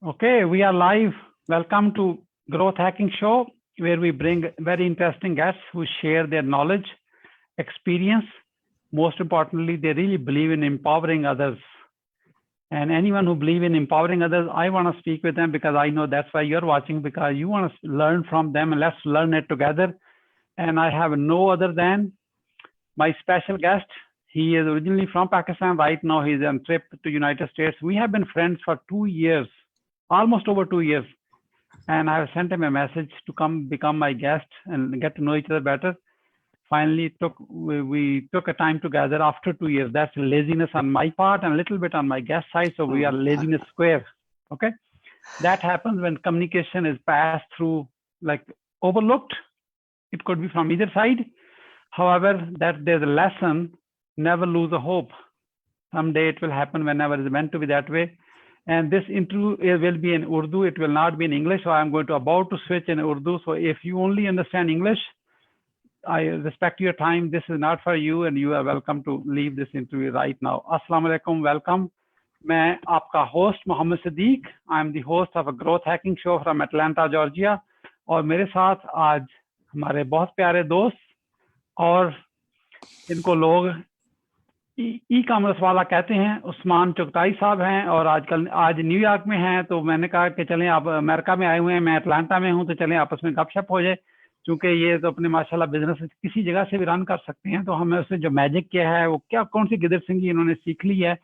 Okay, we are live. Welcome to Growth Hacking Show, where we bring very interesting guests who share their knowledge, experience. Most importantly, they really believe in empowering others. And anyone who believe in empowering others, I want to speak with them because I know that's why you're watching, because you want to learn from them and let's learn it together. And I have no other than my special guest. He is originally from Pakistan. Right now, he's on trip to United States. We have been friends for 2 years, almost over 2 years. And I have sent him a message to come become my guest and get to know each other better. Finally, we took a time together after 2 years. That's laziness on my part and a little bit on my guest side. So we are laziness square. Okay, that happens when communication is passed through like overlooked. It could be from either side. However, that there's a lesson: never lose a hope. Someday it will happen whenever it's meant to be that way. And this interview will be in Urdu. It will not be in English. So I'm going to about to switch in Urdu. So if you only understand English, I respect your time. This is not for you, and you are welcome to leave this interview right now. Assalamu alaikum. Welcome. मैं आपका host Mohammad Sadiq. I am the host of a growth hacking show from Atlanta Georgia. और मेरे साथ आज हमारे बहुत प्यारे दोस्त और इनको लोग ई कॉमर्स वाला कहते हैं, उस्मान चुगताई साहब हैं और आज न्यूयॉर्क में हैं. तो मैंने कहा कि चलें, आप अमेरिका में आए हुए हैं, मैं अटलांटा में हूं, तो चलें आपस में गपशप हो जाए. क्योंकि ये तो अपने माशाल्लाह बिजनेस किसी जगह से भी रन कर सकते हैं. तो हमें उसने जो मैजिक किया है वो क्या, कौन सी गिदर सिंह इन्होंने सीख ली है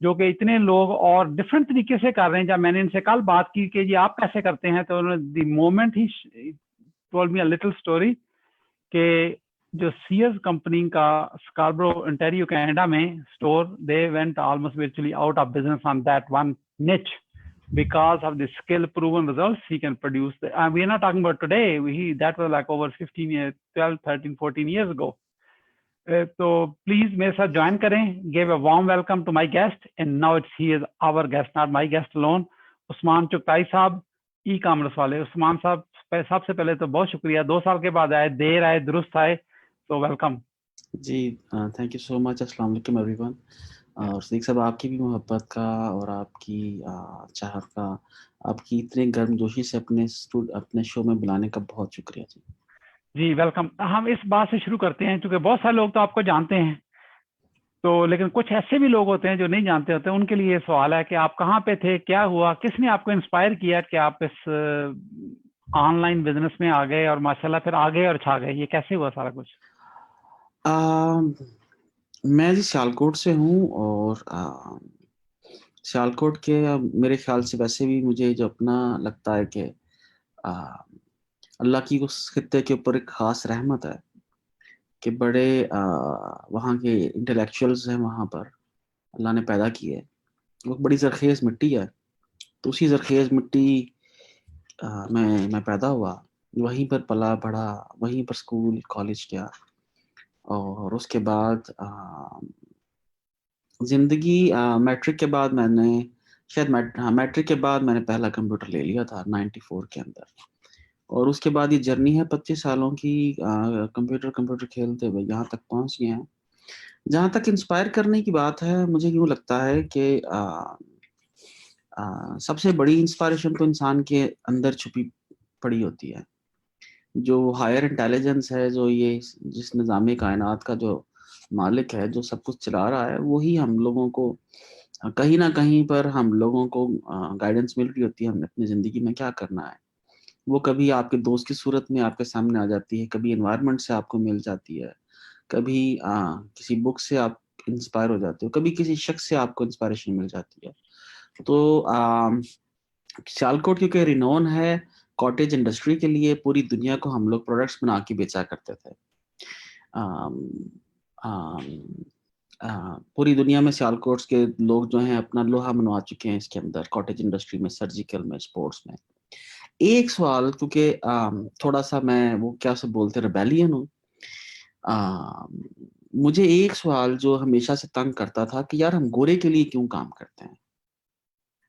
जो कि इतने लोग और डिफरेंट तरीके से कर रहे हैं. जब मैंने इनसे कल बात की कि जी आप कैसे करते हैं, तो उन्होंने the moment he told me a little story कि जो सीएस कंपनी का स्कार्बरो ओंटारियो कनाडा में store, they went almost virtually out of business on that one niche because of the skill proven results he can produce. We are not talking about today. That was like over 15 years, 12, 13, 14 years ago. तो please मेरे साथ join करें. Give a warm welcome to my guest, and now he is our guest, not my guest alone. Usman Chughtai साहब, e commerce वाले. उस्मान साहब, सबसे पहले तो बहुत शुक्रिया, 2 साल के बाद आए, देर आए दुरुस्त आए, तो welcome ji. Thank you so much. अस्सलाम वालेकुम एवरीवन. और सिद्दीक साहब, आपकी भी मोहब्बत का और आपकी चाहत का, आपकी इतने गर्मजोशी से अपने शो में बुलाने का बहुत शुक्रिया जी. जी वेलकम. हम इस बात से शुरू करते हैं, क्योंकि बहुत सारे लोग तो आपको जानते हैं, तो लेकिन कुछ ऐसे भी लोग होते हैं जो नहीं जानते होते. उनके लिए ये सवाल है कि आप कहाँ पे थे, क्या हुआ, किसने आपको इंस्पायर किया कि आप इस ऑनलाइन बिजनेस में आ गए और माशाल्लाह फिर आ गए और छा गए. ये कैसे हुआ सारा कुछ? मैं जी सियालकोट से हूँ और सियालकोट के मेरे ख्याल से वैसे भी मुझे जो अपना लगता है कि अल्लाह की उस खित्ते के ऊपर एक ख़ास रहमत है कि बड़े वहाँ के इंटेलेक्चुअल्स हैं, वहाँ पर अल्लाह ने पैदा किए. वो बड़ी ज़रख़ेज़ मिट्टी है, तो उसी ज़रख़ेज़ मिट्टी मैं पैदा हुआ, वहीं पर पला बढ़ा, वहीं पर स्कूल कॉलेज किया. और उसके बाद ज़िंदगी मैट्रिक के बाद मैंने मैट्रिक के बाद मैंने पहला कंप्यूटर ले लिया था 94 के अंदर. और उसके बाद ये जर्नी है 25 सालों की, कंप्यूटर खेलते हुए यहाँ तक पहुँच गए हैं. जहाँ तक इंस्पायर करने की बात है, मुझे यूँ लगता है कि सबसे बड़ी इंस्पायरेशन तो इंसान के अंदर छुपी पड़ी होती है. जो हायर इंटेलिजेंस है, जो ये जिस निज़ाम कायनात का जो मालिक है, जो सब कुछ चला रहा है, वही हम लोगों को कहीं न कहीं पर हम लोगों को गाइडेंस मिल रही होती है, हमें अपनी ज़िंदगी में क्या करना है. वो कभी आपके दोस्त की सूरत में आपके सामने आ जाती है, कभी एनवायरनमेंट से आपको मिल जाती है, कभी किसी बुक से आप इंस्पायर हो जाते हो, कभी किसी शख्स से आपको इंस्पायरेशन मिल जाती है. तो सियालकोट क्योंकि रिनोन है कॉटेज इंडस्ट्री के लिए, पूरी दुनिया को हम लोग प्रोडक्ट्स बना के बेचा करते थे. पूरी दुनिया में सियालकोट के लोग जो हैं अपना लोहा मनवा चुके हैं इसके अंदर, कॉटेज इंडस्ट्री में, सर्जिकल में, स्पोर्ट्स में. एक सवाल, क्योंकि थोड़ा सा मैं वो क्या से बोलते रेबेलियन हूँ. मुझे एक सवाल जो हमेशा से तंग करता था कि यार हम गोरे के लिए क्यों काम करते हैं.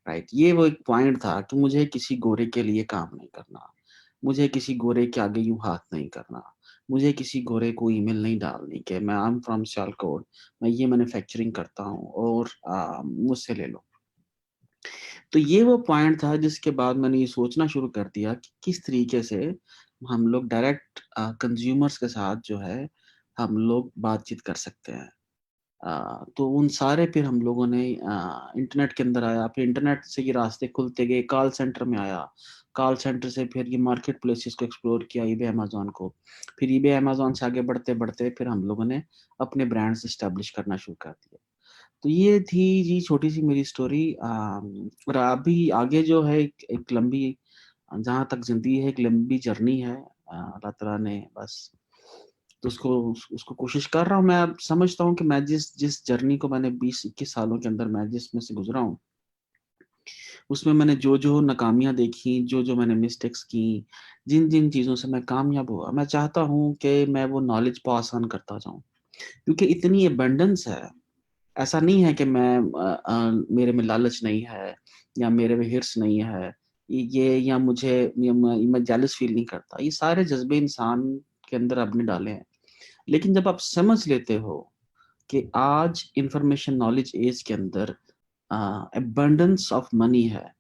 राइट, ये वो एक पॉइंट था कि मुझे किसी गोरे के लिए काम नहीं करना, मुझे किसी गोरे के आगे यूं हाथ नहीं करना, मुझे किसी गोरे को ईमेल नहीं डालनी कि मैं आई एम फ्रॉम सियालकोट, मैं ये मैन्युफैक्चरिंग करता हूँ और मुझसे ले लो. तो ये वो पॉइंट था जिसके बाद मैंने ये सोचना शुरू कर दिया कि किस तरीके से हम लोग डायरेक्ट कंज्यूमर्स के साथ जो है हम लोग बातचीत कर सकते हैं। तो उन सारे फिर हम लोगों ने इंटरनेट के अंदर आया, फिर इंटरनेट से ये रास्ते खुलते गए, कॉल सेंटर में आया, कॉल सेंटर से फिर ये मार्केट प्लेसेस को एक्सप्लोर किया, ईबे अमेज़न को, फिर ईबे अमेज़न से आगे बढ़ते-बढ़ते फिर हम लोगों ने अपने ब्रांड्स एस्टेब्लिश करना शुरू कर दिया। तो ये थी जी छोटी-सी मेरी स्टोरी। और अभी आगे जो है एक लंबी, जहाँ तक ज़िंदगी है, एक लंबी जर्नी है। अल्लाह ताला ने बस तो उसको कोशिश कर रहा हूँ। मैं अब समझता हूँ कि मैं जिस जिस जर्नी को मैंने 20-21 सालों के अंदर मैं जिसमें से गुज़रा हूँ, उसमें मैंने जो-जो नाकामियाँ देखी, जो-जो मैंने मिस्टेक्स की, जिन-जिन चीज़ों से मैं कामयाब हुआ, मैं चाहता हूँ कि मैं वो नॉलेज पास ऑन करता जाऊँ। क्योंकि इतनी अबंडेंस है, ऐसा नहीं है कि मेरे में लालच नहीं है या मेरे में हिर्स नहीं है, ये या मुझे या मैं जेलस फील नहीं करता। ये सारे जज़्बे इंसान के अंदर आपने डाले हैं। लेकिन जब आप समझ लेते हो कि आज इंफॉर्मेशन नॉलेज एज के अंदर अबंडेंस ऑफ मनी है।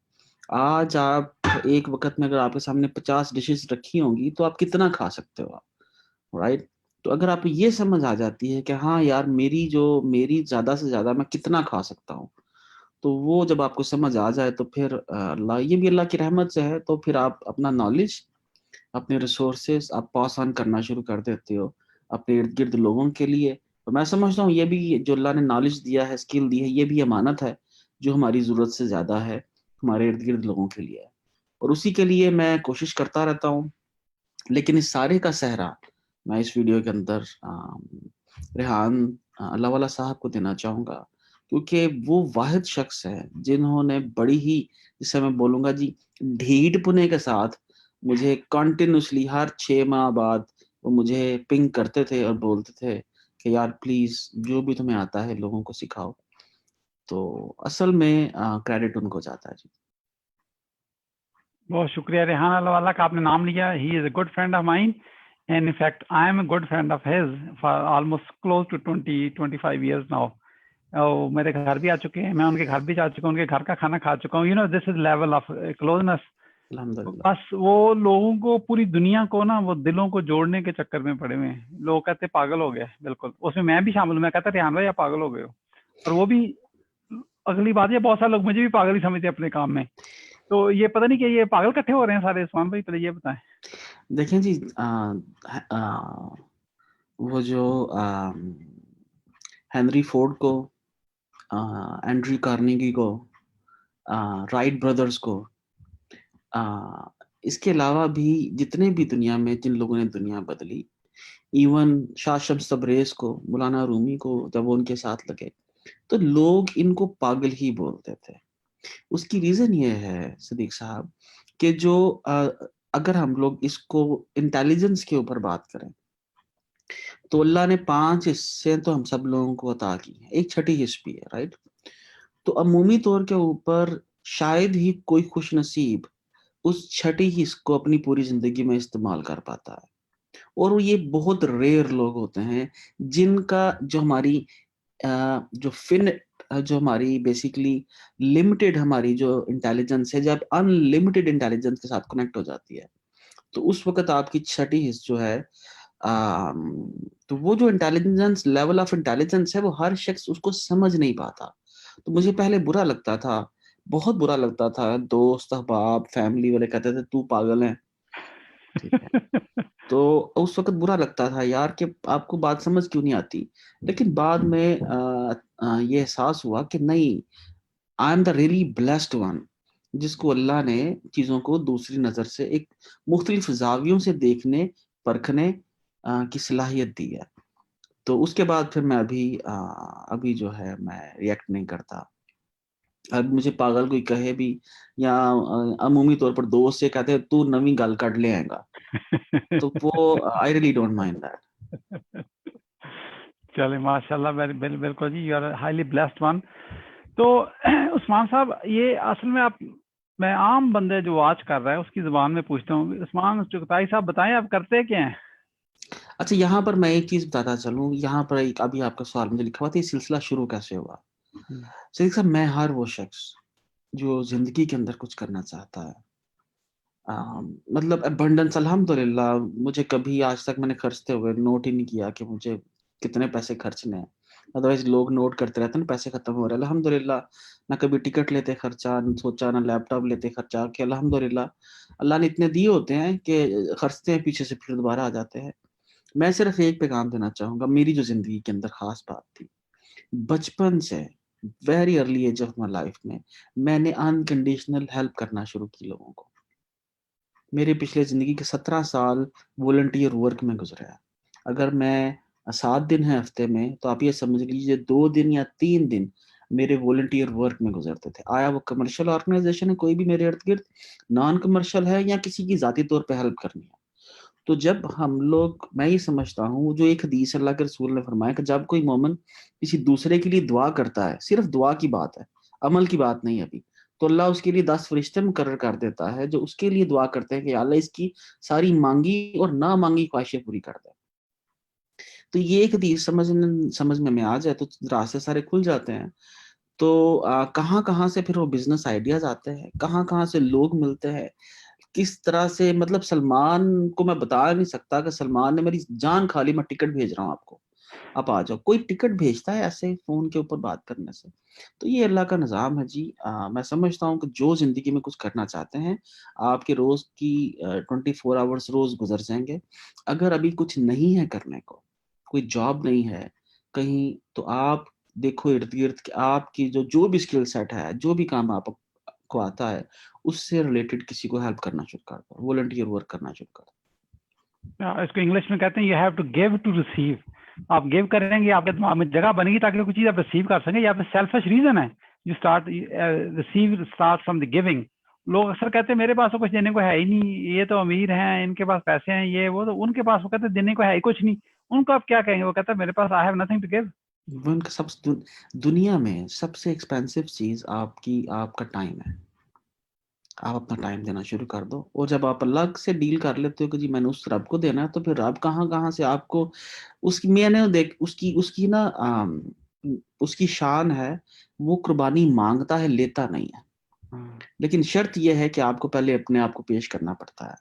आज आप एक वक़्त में अगर आपके सामने 50 डिशेज़ रखी होंगी, तो आप कितना खा सकते हो आप, राइट? तो अगर आपको ये समझ आ जाती है कि हाँ यार, मेरी ज़्यादा से ज़्यादा मैं कितना खा सकता हूँ, तो वो जब आपको समझ आ जाए तो फिर अल्लाह ये भी अल्लाह की रहमत से है, तो फिर आप अपना नॉलेज, अपने रिसोर्सेज़ आप पास ऑन करना शुरू कर देते हो, अपने इर्द-गिर्द लोगों के लिए। तो मैं समझता हूँ ये भी जो अल्लाह ने नॉलेज दिया है, स्किल दी है, ये भी अमानत है, जो हमारी ज़रूरत से ज़्यादा है, हमारे इर्द-गिर्द लोगों के लिए है। और उसी के लिए मैं कोशिश करता रहता हूँ। लेकिन इस सारे का सेहरा मैं इस वीडियो के अंदर रेहान अल्लाह वाला साहब को देना चाहूँगा, क्योंकि वो वाहिद शख्स हैं जिन्होंने बड़ी ही, जिसे मैं बोलूँगा जी, ढीठपुने के साथ मुझे कंटिन्यूअसली हर 6 माह बाद वो मुझे पिंग करते थे और बोलते थे कि यार प्लीज़ जो भी तुम्हें आता है लोगों को सिखाओ। तो असल में क्रेडिट उनको जाता है जी। बहुत शुक्रिया रेहान अल्लाह का आपने नाम लिया। He is a good friend of mine and in fact I am a good friend of his for almost close to 20-25 years now. और मेरे घर भी आ चुके हैं, मैं उनके घर भी जा चुका हूँ, उनके घर का खाना खा चुका हूँ। You know this is level of closeness. अल्हम्दुलिल्लाह। बस वो लोगों को, पूरी दुनिया को ना, वो दिलों को जोड़ने के चक्कर में पड़े हुए हैं। लोग कहते पागल हो गए, बिल्कुल उसमें मैं भी शामिल हूँ। मैं कहता रेहान भाई आप पागल हो गए हो, और वो भी। अगली बात, ये बहुत सारे लोग मुझे भी पागल ही समझते हैं अपने काम में। तो ये पता नहीं कि ये पागल इकट्ठे हो रहे हैं सारे। उस्मान भाई पहले ये बताएं। देखें जी, वो जो हेनरी फोर्ड को, एंड्रयू कार्नेगी को, राइट ब्रदर्स को, अ, इसके अलावा भी जितने भी दुनिया में जिन लोगों ने दुनिया बदली, इवन शाह शम्स तबरेज़ को, मौलाना रूमी को जब वो उनके साथ लगे, तो लोग इनको पागल ही बोलते थे। उसकी रीज़न ये है सिद्दीक साहब कि अगर हम लोग इसको इंटेलिजेंस के ऊपर बात करें, तो अल्लाह ने 5 हिस्से तो हम सब लोगों को अता की हैं, एक छठी हिस्स भी है, राइट? तो अमूमी तौर के ऊपर शायद ही कोई खुशनसीब उस छठी हिस्स को अपनी पूरी ज़िंदगी में इस्तेमाल कर पाता है। और ये बहुत रेयर लोग होते हैं जिनका जो हमारी बेसिकली लिमिटेड हमारी जो इंटेलिजेंस है, जब अनलिमिटेड इंटेलिजेंस के साथ कनेक्ट हो जाती है, तो उस वक़्त आपकी छठी हिस्स जो है, तो वो जो इंटेलिजेंस, लेवल ऑफ इंटेलिजेंस है, वो हर शख्स उसको समझ नहीं पाता। तो मुझे पहले बुरा लगता था, बहुत बुरा लगता था। दोस्त, अहबाब, फैमिली वाले कहते थे तू पागल है, ठीक है? तो उस वक़्त बुरा लगता था यार कि आपको बात समझ क्यों नहीं आती? लेकिन बाद में ये एहसास हुआ कि नहीं, आई am the really blessed one, जिसको अल्लाह ने चीज़ों को दूसरी नज़र से, एक मुख्तलिफ ज़ावियों से देखने, परखने की सलाहियत दी है। तो उसके बाद फिर मैं अभी जो है मैं रिएक्ट नहीं करता। अब मुझे पागल कोई कहे भी, या अमूमी तौर पर दोस्त ये कहते हैं तू नवीं गल कढ ले आएगा, तो वो I really don't mind that. चले माशाल्लाह, बिल्कुल जी, you are highly blessed one. तो उस्मान साहब, ये असल में आप, मैं आम बंदे जो वॉच कर रहा है उसकी जुबान में पूछता हूँ। उस्मान चुगताई साहब बताएं, आप करते क्या हैं? अच्छा, यहाँ पर मैं एक चीज़ बताता चलूँ, यहाँ पर एक अभी आपका सवाल मुझे लिखा हुआ था, ये सिलसिला शुरू कैसे हुआ? हम्म, सिद्दीक साहब, मैं हर वो शख्स जो जिंदगी के अंदर कुछ करना चाहता है, मतलब अबंडेंस, अल्हम्दुलिल्लाह, मुझे कभी आज तक मैंने खर्चते हुए नोट ही नहीं किया कि मुझे कितने पैसे खर्चने हैं। अदरवाइज लोग नोट करते रहते हैं ना, पैसे खत्म हो रहे हैं। अल्हम्दुलिल्लाह, ना कभी टिकट लेते खर्चा, न सोचा, ना लैपटॉप लेते खर्चा, कि अल्हम्दुलिल्लाह अल्लाह ने इतने दिए होते हैं कि खर्चते हैं पीछे से फिर दोबारा आ जाते हैं। मैं सिर्फ एक पैगाम देना चाहूंगा, मेरी जो जिंदगी के अंदर खास बात थी, बचपन से, very early age of my life में, मैंने अनकंडीशनल हेल्प करना शुरू की लोगों को। मेरे पिछले ज़िंदगी के 17 साल वॉलंटियर वर्क में गुजरे हैं। अगर मैं 7 दिन है हफ्ते में, तो आप ये समझ लीजिए 2 दिन या 3 दिन मेरे वॉलंटियर वर्क में गुजरते थे। आया वो कमर्शियल ऑर्गेनाइजेशन है कोई भी मेरे इर्द-गिर्द, नॉन कमर्शियल है, या किसी की ज़ाती तौर पे हेल्प करनी है। तो जब हम लोग, मैं ये समझता हूँ, जो एक हदीस अल्लाह के रसूल ने फरमाया कि जब कोई मोमिन किसी दूसरे के लिए दुआ करता है, सिर्फ दुआ की बात है, अमल की बात नहीं अभी, तो अल्लाह उसके लिए 10 फरिश्ते मुकर्रर कर देता है जो उसके लिए दुआ करते हैं कि या अल्लाह इसकी सारी मांगी और ना मांगी ख्वाहिशें पूरी कर दे। तो ये एक हदीस समझ में आ जाए तो रास्ते सारे खुल जाते हैं। तो कहाँ कहाँ से फिर वो बिजनेस आइडियाज आते हैं, कहाँ कहाँ से लोग मिलते हैं, किस तरह से, मतलब सलमान को मैं बता नहीं सकता कि सलमान ने मेरी जान खा ली, मैं टिकट भेज रहा हूँ आपको, आप आ जाओ। कोई टिकट भेजता है ऐसे फोन के ऊपर बात करने से? तो ये अल्लाह का निज़ाम है जी। मैं समझता हूँ कि जो जिंदगी में कुछ करना चाहते हैं, आपके रोज की 24 आवर्स रोज गुजर जाएंगे। अगर अभी कुछ नहीं है करने को, कोई जॉब नहीं है कहीं, तो आप देखो इर्द गिर्द कि आपकी जो जो भी स्किल सेट है, जो भी काम आपको आता है, उससे रिलेटेड किसी को हेल्प करना शुरू कर दो, वॉलंटियर वर्क करना शुरू कर इसको इंग्लिश में कहते हैं you have to give to receive. आप गिव करेंगे, आपके दिमाग में जगह बनेगी ताकि कोई चीज आप रिसीव कर सकें। या फिर सेल्फिश रीजन है, you start receive start from the giving. लोग अक्सर कहते हैं मेरे पास तो कुछ देने को है ही नहीं, ये तो अमीर हैं, इनके पास पैसे हैं, ये वो, तो उनके पास वो कहते हैं देने को है ही कुछ नहीं। उनको आप क्या कहेंगे? वो कहता है मेरे पास I have nothing to give. दो। उनका दुनिया में सबसे एक्सपेंसिव चीज आपका टाइम है। आप अपना टाइम देना शुरू कर दो, और जब आप अल्लाह से डील कर लेते हो कि जी मैंने उस रब को देना है, तो फिर रब कहाँ कहाँ से आपको, उसकी मैंने देख उसकी उसकी ना उसकी शान है, वो कुर्बानी मांगता है, लेता नहीं है। लेकिन शर्त यह है कि आपको पहले अपने आप को पेश करना पड़ता है।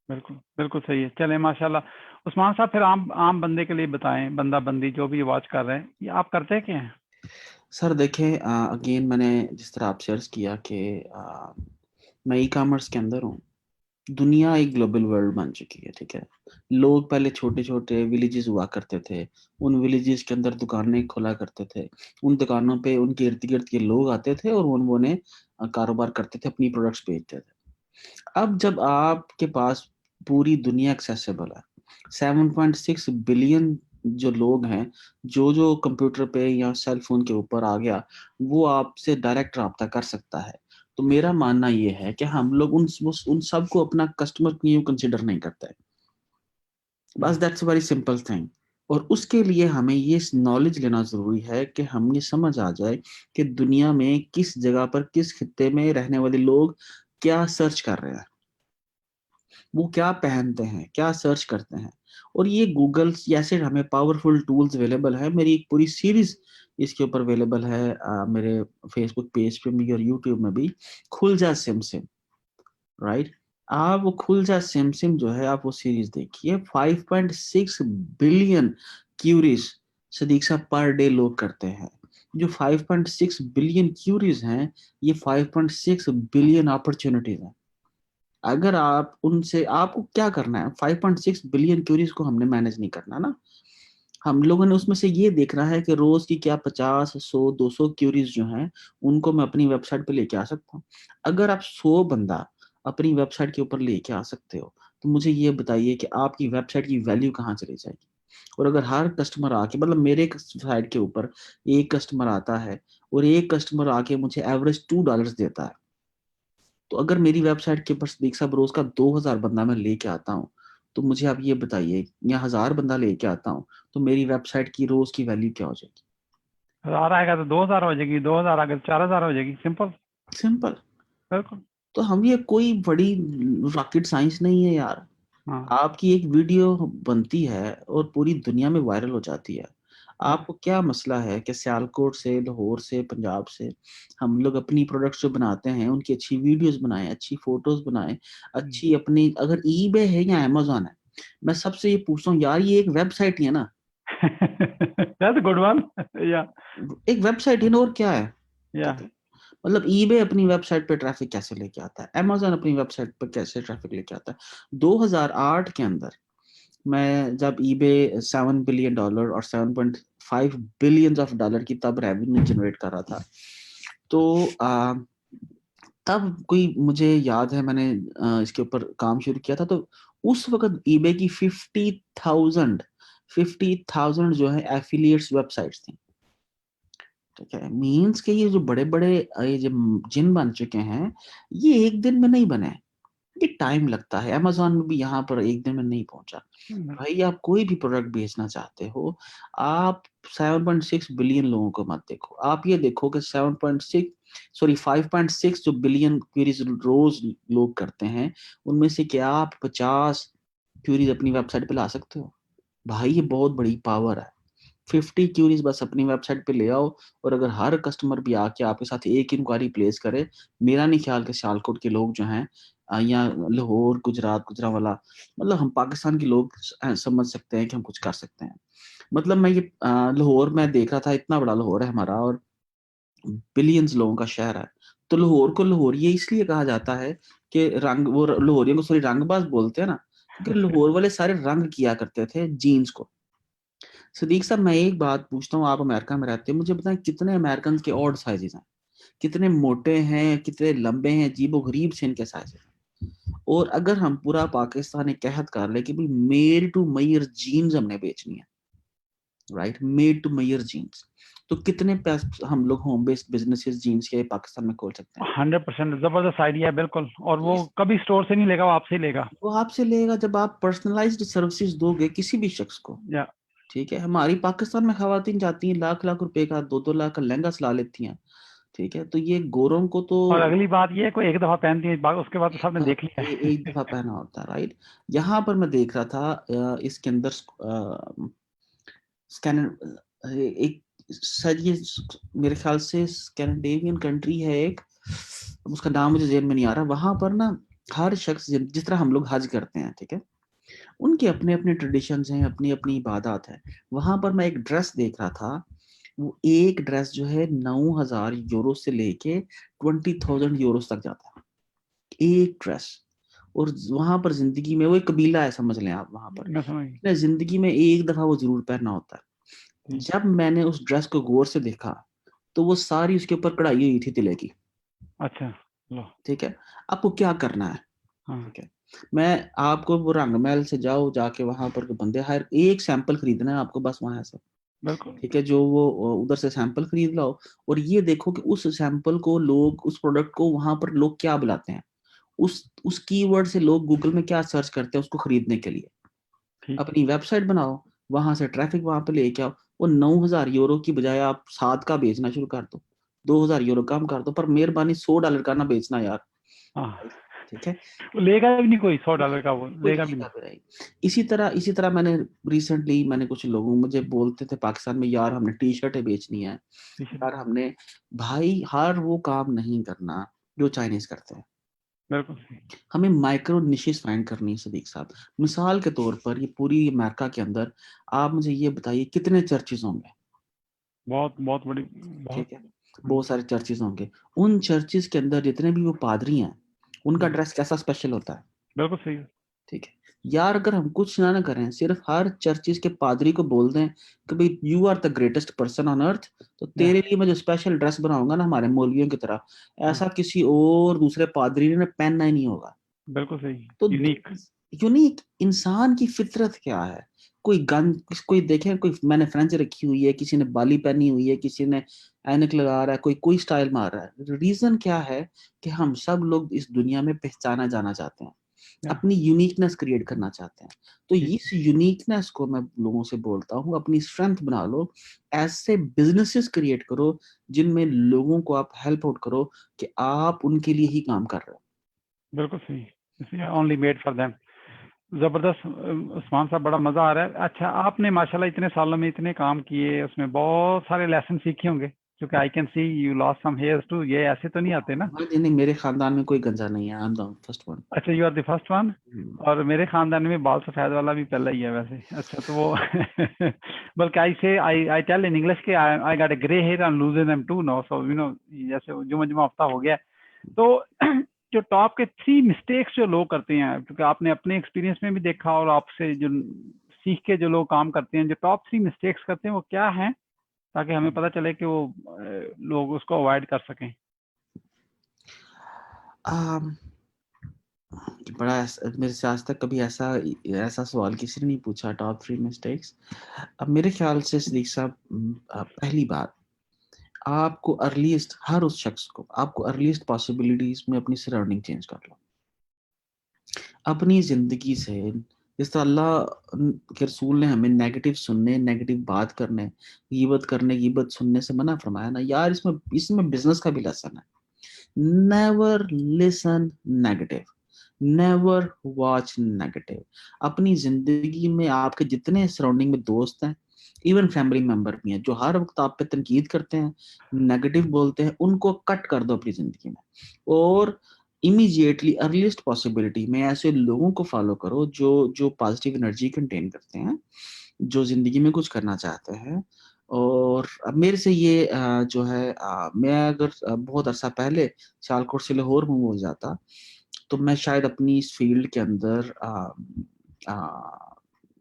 बिल्कुल बिल्कुल सही है। चले माशाल्लाह। उस्मान साहब, फिर आम आम बंदे के लिए बताएं, बंदा बंदी जो भी वॉच कर रहे हैं, ये आप करते क्या हैं? सर देखें, अगेन मैंने जिस तरह आप शेयर किया कि मैं ई कॉमर्स के अंदर हूँ। दुनिया एक ग्लोबल वर्ल्ड बन चुकी है, ठीक है। लोग पहले छोटे छोटे विलेजेस हुआ करते थे, उन विलेजेस के अंदर दुकानें खोला करते थे, उन दुकानों पे उनके इर्द गिर्द के लोग आते थे और उन्होंने कारोबार करते थे, अपनी प्रोडक्ट्स बेचते थे। अब जब आपके पास पूरी दुनिया एक्सेसिबल है, 7.6 बिलियन जो लोग हैं, जो जो कंप्यूटर पे या सेल फोन के ऊपर आ गया, वो आपसे डायरेक्ट रब्ता कर सकता है। तो मेरा मानना ये है कि हम लोग उन सबको अपना कस्टमर क्यों कंसिडर नहीं करते। बस दैट्स वेरी सिंपल थिंग। और उसके लिए हमें ये नॉलेज लेना जरूरी है कि हम ये समझ आ जाए कि दुनिया में किस जगह पर, किस खित्ते में रहने वाले लोग क्या सर्च कर रहे हैं, वो क्या पहनते हैं, क्या सर्च करते हैं। और ये गूगल जैसे हमें पावरफुल टूल्स अवेलेबल है, मेरी एक पूरी सीरीज इसके ऊपर अवेलेबल है, मेरे फेसबुक पेज पे भी और यूट्यूब में भी। खुल जा सिम सिम, राइट। आप वो खुल जा सिम सिम जो है, आप वो सीरीज देखिए। 5.6 बिलियन क्यूरीज सदीक साहब पर डे लोग करते हैं। जो 5.6 बिलियन क्यूरीज हैं, ये 5.6 बिलियन अपॉर्चुनिटीज हैं। अगर आप उनसे, आपको क्या करना है, 5.6 बिलियन क्यूरीज को हमने मैनेज नहीं करना ना। हम लोगों ने उसमें से ये देखना है कि रोज की क्या 50, 100, 200 क्यूरीज जो हैं, उनको मैं अपनी वेबसाइट पे लेके आ सकता हूँ। अगर आप 100 बंदा अपनी वेबसाइट के ऊपर लेके आ सकते हो, तो मुझे ये बताइए कि आपकी वेबसाइट की वैल्यू कहाँ चली जाएगी। और अगर हर कस्टमर आके, मतलब मेरे साइट के ऊपर एक कस्टमर आता है, और एक कस्टमर आके मुझे एवरेज $2 देता है, तो अगर मेरी वेबसाइट के ऊपर देख सब रोज का 2000 बंदा मैं लेके आता हूँ, तो मुझे आप ये बताइए, या 1000 बंदा लेके आता हूँ, तो मेरी वेबसाइट की रोज की वैल्यू क्या हो जाएगी। 1000 आएगा तो 2000 हो जाएगी, 2000 आएगा तो 4000 हो जाएगी। सिंपल। सिंपल। बिल्कुल। तो हम, ये कोई बड़ी रॉकेट साइंस नहीं है यार। हाँ। आपकी एक वीडियो बनती है और पूरी दुनिया में वायरल हो जाती है। आपको क्या मसला है कि सियालकोट से, लाहौर से, पंजाब से हम लोग अपनी प्रोडक्ट्स जो बनाते हैं उनकी अच्छी वीडियोस बनाएं, अच्छी फोटोज बनाएं, अच्छी अपनी, अगर ईबे है या अमेजोन है, मैं सबसे ये पूछता हूँ यार, ये एक वेबसाइट ही है ना, That's a good one. Yeah, एक वेबसाइट ही ना, और क्या है, yeah. ठीक है। मतलब ईबे अपनी वेबसाइट पे ट्रैफिक कैसे लेके आता है, अमेजोन अपनी वेबसाइट पे कैसे ट्रैफिक लेके आता है। 2008 के अंदर मैं जब ईबे $7 बिलियन और 7.5 बिलियन डॉलर की तब रेवेन्यू जनरेट कर रहा था, तो तब कोई, मुझे याद है मैंने इसके ऊपर काम शुरू किया था, तो उस वक्त ईबे की 50,000 जो है एफिलिएट्स वेबसाइट्स थी, ठीक है। मींस के ये जो बड़े बड़े ये जो जिन बन चुके हैं, ये एक दिन में नहीं बने, ये टाइम लगता है। अमेजोन में भी यहाँ पर एक दिन में नहीं पहुंचा। भाई आप कोई भी प्रोडक्ट बेचना चाहते हो, आप 7.6 बिलियन लोगों को मत देखो, आप ये देखो कि 5.6 जो बिलियन क्वेरीज रोज लोग करते हैं, उनमें से क्या आप 50 क्वेरीज अपनी वेबसाइट पे ला सकते हो? भाई ये बहुत बड़ी पावर है। 50 क्यूरीज बस अपनी वेबसाइट पे ले आओ, और अगर हर कस्टमर भी आके आपके साथ एक इंक्वायरी प्लेस करे, मेरा नहीं ख्याल कि सियालकोट के लोग जो हैं या लाहौर, गुजरात, गुजरांवाला, मतलब हम पाकिस्तान के लोग समझ सकते हैं कि हम कुछ कर सकते हैं। मतलब मैं ये लाहौर में देख रहा था, इतना बड़ा लाहौर है हमारा और बिलियंस लोगों का शहर है। तो लाहौर को लाहौर ये इसलिए कहा जाता है कि रंग, वो लाहौरियों को सॉरी रंगबाज बोलते हैं ना, क्योंकि लाहौर वाले सारे रंग किया करते थे जीन्स को। सदीक साहब, मैं एक बात पूछता हूँ, आप अमेरिका में रहते हैं, मुझे बताएं कितने अमेरिकन के ऑड साइजेस हैं, कितने मोटे हैं, कितने लंबे हैं, अजीबो गरीब से इनके साइज हैं। और अगर हम पूरा पाकिस्तान एक कहत कर ले कि भाई मेड टू मेजर जीन्स हमने बेचनी है, right, made to measure jeans, तो कितने पैसे हम लोग होम बेस्ड बिजनेसेस जीन्स के पाकिस्तान में खोल सकते हैं? 100% जबरदस्त आइडिया है, बिल्कुल। और वो Yes. कभी स्टोर से नहीं लेगा, वो आपसे ही लेगा। वो आपसे लेगा जब आप पर्सनलाइज्ड सर्विसेज दोगे किसी भी शख्स को। या ठीक है, हमारी पाकिस्तान में खवातीन जाती हैं, लाख लाख रुपए का, 2-2 लाख का लहंगा सिला लेती हैं, ठीक है। तो ये गोरों को तो और अगली बात ये है, कोई एक दफा पहनती है, उसके बाद तो सबने देख लिया एक है। दफा पहना होता है, राइट। यहाँ पर मैं देख रहा था इसके अंदर स्कैनर एक सर, ये मेरे ख्याल से स्कैंडिनेवियन कंट्री है एक, उसका नाम मुझे जेहन में नहीं आ रहा। वहां पर ना हर शख्स जिस तरह हम लोग हज करते हैं, ठीक है, उनके अपने अपने ट्रेडिशंस हैं, अपनी अपनी इबादत है। वहां पर मैं एक ड्रेस देख रहा था, वो एक ड्रेस जो है 9,000 यूरो से लेके 20,000 यूरो तक जाता है, एक ड्रेस। और वहां पर जिंदगी में, वो एक कबीला है समझ लें आप, वहां पर मैं समझ जिंदगी में एक दफा वो जरूर पहनना होता है। गई। जब मैंने उस ड्रेस को गौर से देखा, तो वो सारी उसके ऊपर कढ़ाई हुई थी तिले की, अच्छा, लो। ठीक है। आपको क्या करना है, हाँ, ठीक है, मैं आपको वो रंग महल से जाओ, जाके वहां पर बंदे हायर, एक सैंपल खरीदना है आपको बस वहां से, बिल्कुल। ठीक है, जो वो उधर से सैंपल खरीद लाओ, और ये देखो कि उस सैंपल को लोग, उस प्रोडक्ट को वहां पर लोग क्या बुलाते हैं, उस कीवर्ड से लोग गूगल में क्या सर्च करते हैं उसको खरीदने के लिए। ठीक। अपनी वेबसाइट बनाओ, वहां से ट्रैफिक वहां पे लेके आओ, वो 9,000 यूरो की बजाय आप 7 का बेचना शुरू कर दो, 2,000 यूरो कम कर दो, पर मेहरबानी $100 का ना बेचना यार, हाँ, ठीक है। वो लेगा भी नहीं कोई, $100 का वो कोई लेगा भी लेगा नहीं। भी नहीं। इसी तरह मैंने रिसेंटली, मैंने कुछ लोगों मुझे बोलते थे पाकिस्तान में, यार हमने टी शर्टें बेचनी है, ठीक है। यार हमने, भाई हर वो काम नहीं करना जो चाइनीज करते हैं, बिल्कुल सही। हमें माइक्रो निशेस फाइंड करनी है सदीक साहब। मिसाल के तौर पर ये पूरी अमेरिका के अंदर आप मुझे ये बताइए कितने चर्चेज होंगे, बहुत बहुत बड़ी, बहुत। ठीक है, बहुत सारे चर्चेज होंगे। उन चर्चेज के अंदर जितने भी वो पादरी हैं, उनका ड्रेस कैसा स्पेशल होता है, बिल्कुल सही है। ठीक है। यार अगर हम कुछ ना करें, सिर्फ हर चर्चेज के पादरी को बोल दें कि भाई you are the greatest person on earth, तो या तेरे लिए मैं जो स्पेशल ड्रेस बनाऊंगा ना हमारे मौलवियों की तरह, हाँ, ऐसा किसी और दूसरे पादरी ने पहनना ही नहीं होगा। बिल्कुल सही। तो यूनिक। यूनिक इंसान की फितरत क्या है? कोई गन, कोई देखे, कोई मैंने फ्रेंच रखी हुई है, किसी ने बाली पहनी हुई है, किसी ने ऐनक लगा रहा है, कोई स्टाइल मार रहा है। रीजन क्या है कि हम सब लोग इस दुनिया में पहचाना जाना चाहते हैं, या अपनी यूनिकनेस क्रिएट करना चाहते हैं। तो ठीक। इस यूनिकनेस को मैं लोगों से बोलता हूँ, अपनी स्ट्रेंथ बना लो, ऐसे बिजनेसेस क्रिएट करो जिनमें लोगों को आप हेल्प आउट करो कि आप उनके लिए ही काम कर रहे हो। बिल्कुल सही। Only made for them. जबरदस्त उस्मान साहब, बड़ा मजा आ रहा है। अच्छा, आपने माशाल्लाह इतने सालों में इतने काम किए, उसमें बहुत सारे लेसन सीखे होंगे, क्योंकि I can see you lost some hairs too, ये ऐसे तो नहीं आते ना। हाँ जी, नहीं, मेरे खानदान में कोई गंजा नहीं है, I am the first one. अच्छा, you are the first one. और मेरे खानदान में बाल सफेद वाला भी पहला ही है वैसे। अच्छा, तो वो बल्कि आई से आई टेल इन इंग्लिश के I got a grey hair and losing them too now, so you know, जैसे जुम्मा जुम्मा हफ्ता हो गया। तो जो टॉप के 3 मिस्टेक्स जो लोग करते हैं, क्योंकि आपने अपने एक्सपीरियंस में भी देखा और आपसे जो सीख के जो लोग काम करते हैं, जो टॉप 3 मिस्टेक्स करते हैं वो क्या हैं, ताकि हमें पता चले कि वो लोग उसको अवॉइड कर सकें। um, मेरे से आज तक कभी ऐसा ऐसा सवाल किसी ने नहीं पूछा, टॉप 3 मिस्टेक्स। अब मेरे ख्याल से सदीक साहब, पहली बात, आपको अर्लीस्ट, हर उस शख्स को आपको अर्लीस्ट पॉसिबिलिटीज में अपनी सराउंडिंग चेंज कर लो अपनी जिंदगी से। जिस तरह अल्लाह के रसूल ने हमें नेगेटिव सुनने, नेगेटिव बात करने, गीबत करने, गीबत सुनने से मना फरमाया ना यार, इसमें इसमें बिजनेस का भी लेसन है। Never listen negative, never watch negative. अपनी जिंदगी में आपके जितने सराउंडिंग में दोस्त हैं, इवन फैमिली मेंबर भी हैं, जो हर वक्त आप पे तनकीद करते हैं, नेगेटिव बोलते हैं, उनको कट कर दो अपनी जिंदगी में। और इमीडिएटली अर्लीस्ट पॉसिबिलिटी में ऐसे लोगों को फॉलो करो जो जो पॉजिटिव एनर्जी कंटेन करते हैं, जो जिंदगी में कुछ करना चाहते हैं। और अब मेरे से ये जो है, मैं अगर बहुत अरसा पहले सियालकोट से लाहौर मूव हो जाता, तो मैं शायद अपनी इस फील्ड के अंदर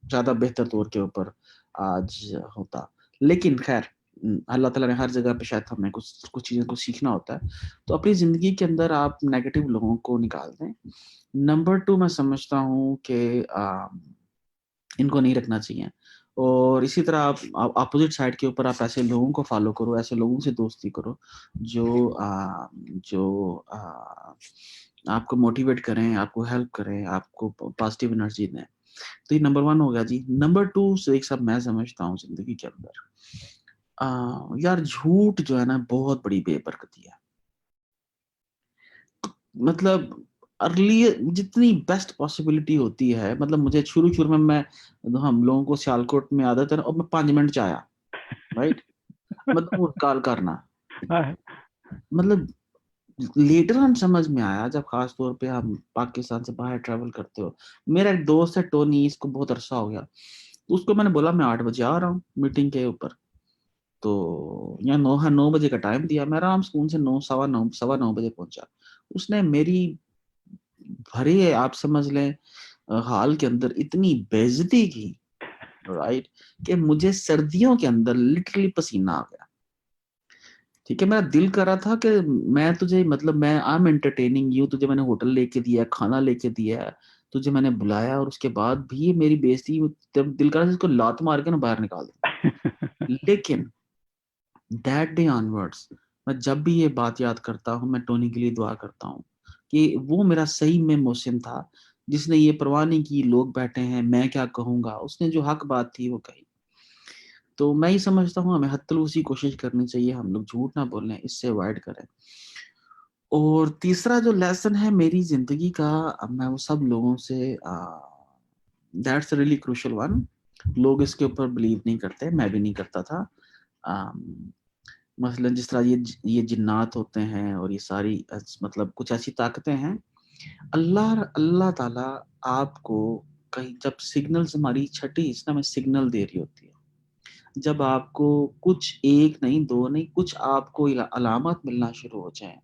ज़्यादा बेहतर तौर के ऊपर आज होता। लेकिन खैर, अल्लाह ताला ने हर जगह पे शायद हमें कुछ कुछ चीज़ों को सीखना होता है। तो अपनी ज़िंदगी के अंदर आप नेगेटिव लोगों को निकाल दें। नंबर 2, मैं समझता हूँ कि इनको नहीं रखना चाहिए। और इसी तरह आप अपोजिट साइड के ऊपर आप ऐसे लोगों को फॉलो करो, ऐसे लोगों से दोस्ती करो जो आपको मोटिवेट करें, आपको हेल्प करें, आपको पॉजिटिव एनर्जी दें। तो ये नंबर 1 हो गया जी। नंबर 2 से एक सब मैं समझता हूँ जिंदगी के अंदर, यार झूठ जो है ना बहुत बड़ी बेबरकती है। मतलब अर्ली जितनी बेस्ट पॉसिबिलिटी होती है, मतलब मुझे शुरू शुरू में मैं, हम लोगों को सियालकोट में आदत है और मैं 5 मिनट च आया, राइट, मतलब वो कॉल करना, मतलब लेटर ऑन समझ में आया जब खास तौर पे हम पाकिस्तान से बाहर ट्रैवल करते हो। मेरा एक दोस्त है टोनी, इसको बहुत अरसा हो गया, तो उसको मैंने बोला मैं 8 बजे आ रहा हूँ मीटिंग के ऊपर। तो यहाँ 9 बजे का टाइम दिया, मैं आराम स्कूल से 9, 9:15 पहुंचा। उसने मेरी भरे, आप समझ लें, हाल के अंदर इतनी बेइज्जती की, राइट, कि मुझे सर्दियों के अंदर लिटरली पसीना आ गया। ठीक है, मेरा दिल कर रहा था कि मैं तुझे, मतलब मैं आई एम एंटरटेनिंग यू, तुझे मैंने होटल लेके दिया, खाना लेके दिया है, तुझे मैंने बुलाया, और उसके बाद भी ये मेरी बेइज्जती, तब दिल कर रहा था इसको लात मार के ना बाहर निकाल दूं। लेकिन दैट डे ऑनवर्ड्स, मैं जब भी ये बात याद करता हूँ, मैं टोनी के लिए दुआ करता हूँ कि वो मेरा सही में मोहसिन था, जिसने ये परवाह नहीं की लोग बैठे हैं मैं क्या कहूंगा, उसने जो हक बात थी वो कही। तो मैं ही समझता हूँ हमें हत्तलूसी कोशिश करनी चाहिए, हम लोग झूठ ना बोलें, इससे अवॉइड करें। और तीसरा जो लेसन है मेरी जिंदगी का, अब मैं वो सब लोगों से, दैट्स रियली क्रूशियल वन, लोग इसके ऊपर बिलीव नहीं करते, मैं भी नहीं करता था। मसलन जिस तरह ये जिन्नात होते हैं और ये सारी मतलब कुछ ऐसी ताकतें हैं, अल्लाह अल्लाह ताला आपको कहीं जब सिग्नल्स, हमारी छठी हिस्सा में सिग्नल दे रही होती है, जब आपको कुछ, एक नहीं दो नहीं, कुछ आपको अलामत मिलना शुरू हो जाए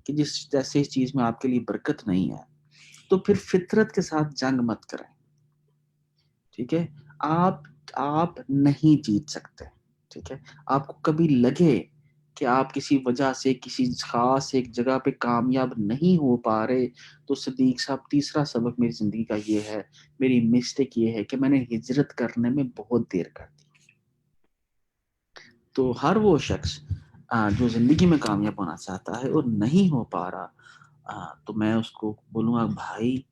कि जिस जैसे इस चीज में आपके लिए बरकत नहीं है, तो फिर फितरत के साथ जंग मत करें। ठीक है, आप आप नहीं जीत सकते। ठीक है, आपको कभी लगे कि आप किसी वजह से किसी खास एक जगह पे कामयाब नहीं हो पा रहे, तो सदीक साहब तीसरा सबक मेरी जिंदगी का ये है, मेरी मिस्टेक ये है कि मैंने हिजरत करने में बहुत देर कर दी। तो हर वो शख्स जो जिंदगी में कामयाब होना चाहता है और नहीं हो पा रहा, तो मैं उसको बोलूँगा भाई,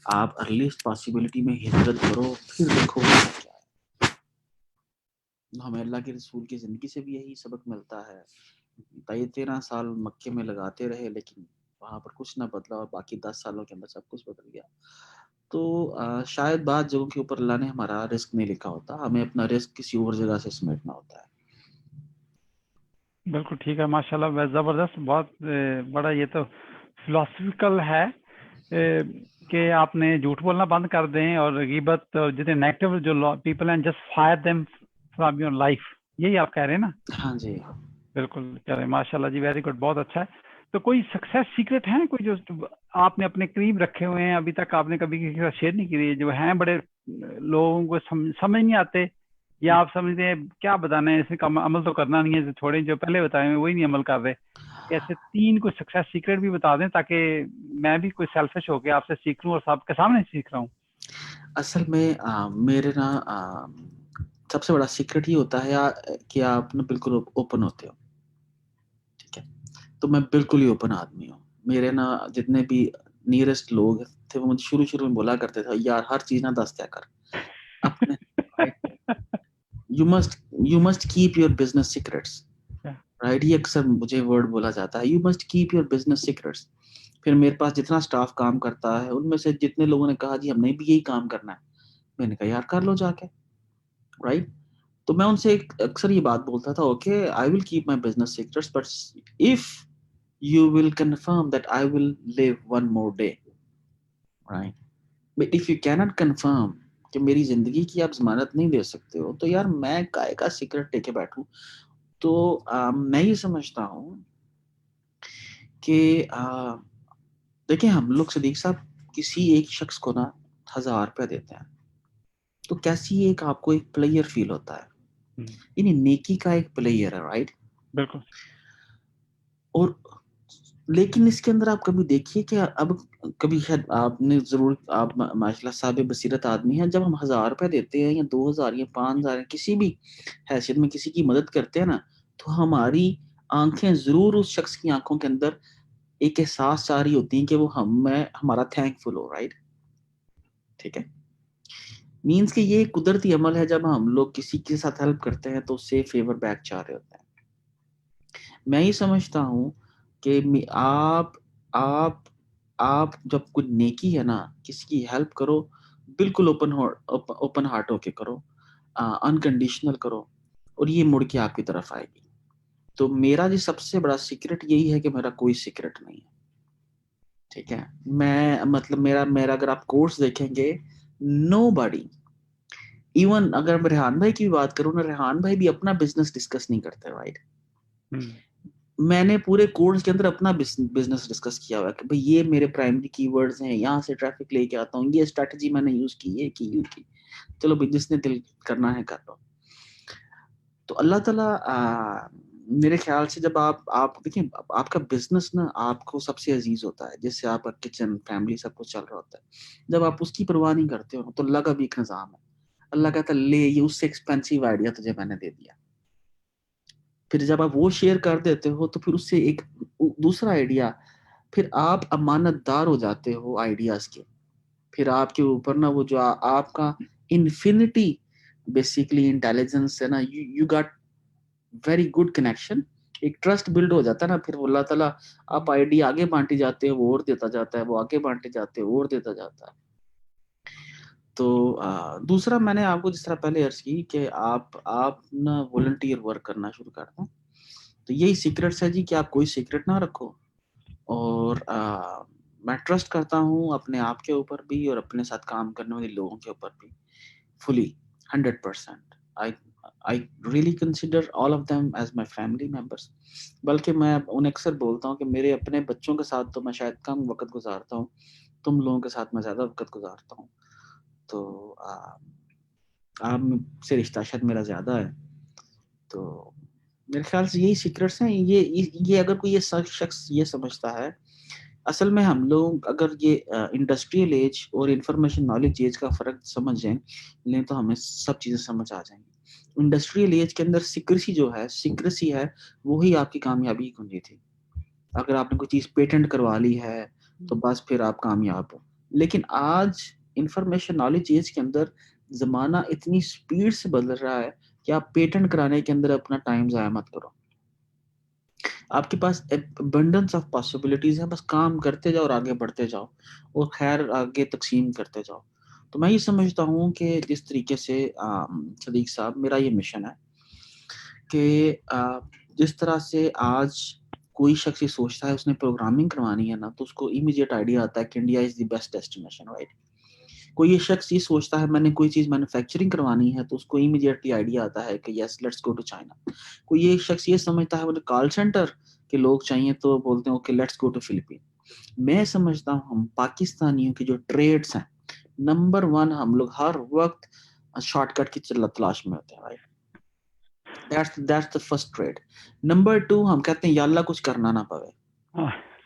आप अर्लीस्ट पॉसिबिलिटी में हिजरत करो, फिर देखो क्या है। हमें अल्लाह के रसूल की ज़िंदगी से भी यही सबक मिलता है। 13 साल मक्के में लगाते रहे, लेकिन वहाँ पर कुछ ना बदला और बाकी 10 सालों के अंदर सब कुछ बदल गया। तो शायद बाद जगहों के ऊपर अल्लाह ने हमारा रिस्क नहीं लिखा होता, हमें अपना रिस्क किसी और जगह से समेटना होता है। बिल्कुल ठीक है, माशाल्लाह, जबरदस्त, बहुत बड़ा ये तो फिलोसफिकल है कि आपने झूठ बोलना बंद कर दें और गिबत और जितने नेगेटिव जो पीपल हैं just fire them from your life, यही आप कह रहे हैं ना? हाँ जी। बिल्कुल कह रहे हैं, माशाल्लाह जी, वेरी गुड, बहुत अच्छा है। तो कोई सक्सेस सीक्रेट है कोई जो आपने अपने करीब रखे हुए हैं, अभी तक आपने कभी किसी के साथ शेयर नहीं किए, जो हैं बड़े लोगों को समझ नहीं आते, या आप समझते हैं क्या बताना है, इसमें अमल तो करना नहीं है, छोड़े जो पहले बताए हुए वही नहीं अमल कर रहे? ऐसे 3 कोई सक्सेस सीक्रेट भी बता दें ताकि मैं भी कोई सेल्फिश होके आपसे सीख लूं और सबके सामने सीख रहा हूँ। असल में मेरे ना सबसे बड़ा सीक्रेट ये होता है कि आप ना बिल्कुल ओपन होते हो, ठीक है? तो मैं बिल्कुल ही ओपन आदमी हूँ। मेरे ना जितने भी नियरेस्ट लोग थे वो मुझे शुरू-शुरू में बोला करते थे, यार हर चीज़ ना दस दिया कर। अपने right, you must keep your business secrets, right? ये अक्सर मुझे वर्ड बोला जाता है, you must keep your business secrets. फिर मेरे पास जितना स्टाफ काम करता है, उनमें से जितने लोगों ने कहा जी हमने भी यही काम करना है, मैंने कहा यार कर लो जाके, राइट? तो मैं उनसे अक्सर ये बात बोलता था, okay I will keep my business secrets but if you will confirm that I will live one more day, right? But if you cannot confirm कि मेरी जिंदगी की आप जमानत नहीं दे सकते हो, तो यार मैं काय का सीक्रेट लेके बैठूं? तो मैं ये समझता हूँ कि देखिए हम लोग सदीक साहब किसी एक शख्स को ना 1000 रुपया देते हैं, तो कैसी एक आपको एक प्लेयर फील होता है, यानी नेकी का एक प्लेयर है, राइट? बिल्कुल। और लेकिन इसके अंदर आप कभी देखिए कि अब कभी शायद आपने ज़रूर आप माशाल्लाह साहिब बसीरत आदमी हैं, जब हम 1000 रुपये देते हैं या 2000 या 5000 किसी भी हैसियत में किसी की मदद करते हैं ना, तो हमारी आंखें ज़रूर उस शख्स की आंखों के अंदर एक एहसास आ रही होती हैं कि वो हमें हमारा थैंकफुल हो, राइट? ठीक है? मीन्स कि ये कुदरती अमल है, जब हम लोग किसी के साथ हेल्प करते हैं तो उससे फेवर बैक चाह रहे होते हैं। मैं ये समझता हूँ कि आप आप जब कुछ नेकी है ना, किसी की हेल्प करो, बिल्कुल ओपन हार्ट होके करो, अनकंडीशनल करो, और ये मुड़ के आपकी तरफ आएगी। तो मेरा जी सबसे बड़ा सीक्रेट यही है कि मेरा कोई सीक्रेट नहीं है, ठीक है? मैं मतलब मेरा मेरा अगर आप कोर्स देखेंगे, नोबडी, इवन अगर मैं रेहान भाई की भी बात करूँ ना, रेहान भाई भी अपना बिजनेस डिस्कस नहीं करते, राइट? मैंने पूरे कोर्स के अंदर अपना बिजनेस डिस्कस किया हुआ है कि भाई ये मेरे प्राइमरी कीवर्ड्स हैं, यहाँ से ट्रैफिक लेके आता हूँ, ये स्ट्रैटेजी मैंने यूज की, ये की, चलो भाई जिसने दिल करना है कर लो। तो अल्लाह ताला मेरे ख्याल से जब आप देखिए, आपका बिजनेस ना आपको सबसे अजीज होता है, जिससे आपका किचन फैमिली सब कुछ चल रहा होता है। जब आप उसकी परवाह नहीं करते हो तो अल्लाह का भी एक निज़ाम है। अल्लाह कहता है ले ये उससे एक्सपेंसिव आइडिया तुझे मैंने दे दिया। फिर जब आप वो शेयर कर देते हो तो फिर उससे एक दूसरा आइडिया, फिर आप अमानतदार हो जाते हो आइडियाज के। फिर आपके ऊपर ना वो जो आपका इन्फिनिटी बेसिकली इंटेलिजेंस है ना, you got very good connection, एक ट्रस्ट बिल्ड हो जाता है ना। फिर वो अल्लाह ताला आप आइडिया आगे बांटी जाते हो, वो और देता जाता है, वो आगे बांटे जाते हो, और देता जाता है। तो दूसरा मैंने आपको जिस तरह पहले अर्ज की कि आप ना वॉलंटियर वर्क करना शुरू कर दें, तो यही सीक्रेट्स है जी कि आप कोई सीक्रेट ना रखो। और मैं ट्रस्ट करता हूँ अपने आप के ऊपर भी और अपने साथ काम करने वाले लोगों के ऊपर भी fully 100%। I I really consider all of them as my family members. बल्कि मैं उन्हें अक्सर बोलता हूँ कि मेरे अपने बच्चों के साथ तो मैं शायद कम वक्त गुजारता हूँ, तुम लोगों के साथ मैं ज़्यादा वक्त गुजारता हूँ। तो आपसे रिश्ता शायद मेरा ज़्यादा है। तो मेरे ख्याल से यही सीक्रेट्स हैं। ये अगर कोई ये शख्स ये समझता है, असल में हम लोग अगर ये इंडस्ट्रियल एज और इंफॉर्मेशन नॉलेज एज का फ़र्क समझें लें तो हमें सब चीज़ें समझ आ जाएंगी। इंडस्ट्रियल एज के अंदर सीक्रेसी है, वही आपकी कामयाबी की कुंजी थी। अगर आपने कोई चीज़ पेटेंट करवा ली है तो बस फिर आप कामयाब हो। लेकिन आज इंफॉर्मेशन नॉलेज एज के अंदर ज़माना इतनी स्पीड से बदल रहा है कि आप पेटेंट कराने के अंदर अपना टाइम ज़ाया मत करो। आपके पास abundance ऑफ पॉसिबिलिटीज है, बस काम करते जाओ और आगे बढ़ते जाओ और खैर आगे तकसीम करते जाओ। तो मैं ये समझता हूँ कि जिस तरीके से सदीक साहब, मेरा ये मिशन है कि जिस तरह से आज कोई शख्स ये सोचता है उसने प्रोग्रामिंग करवानी है ना, तो उसको इमीडिएट आइडिया आता है कि India is the best destination, right. कोई ये शख्स ये सोचता है मैंने कोई चीज मैन्युफैक्चरिंग करवानी है, तो उसको इमीडिएटली आइडिया आता है कि yes let's go to China. कोई ये शख्स ये समझता है मुझे कॉल सेंटर के लोग चाहिए, तो बोलते हैं okay let's go to Philippine. मैं समझता हूँ हम पाकिस्तानियों की जो ट्रेड्स हैं, नंबर वन, हम लोग हर वक्त शॉर्टकट की तलाश में होते हैं, right. That's the first trade. Number two, हम कहते हैं या अल्लाह कुछ करना ना पड़े,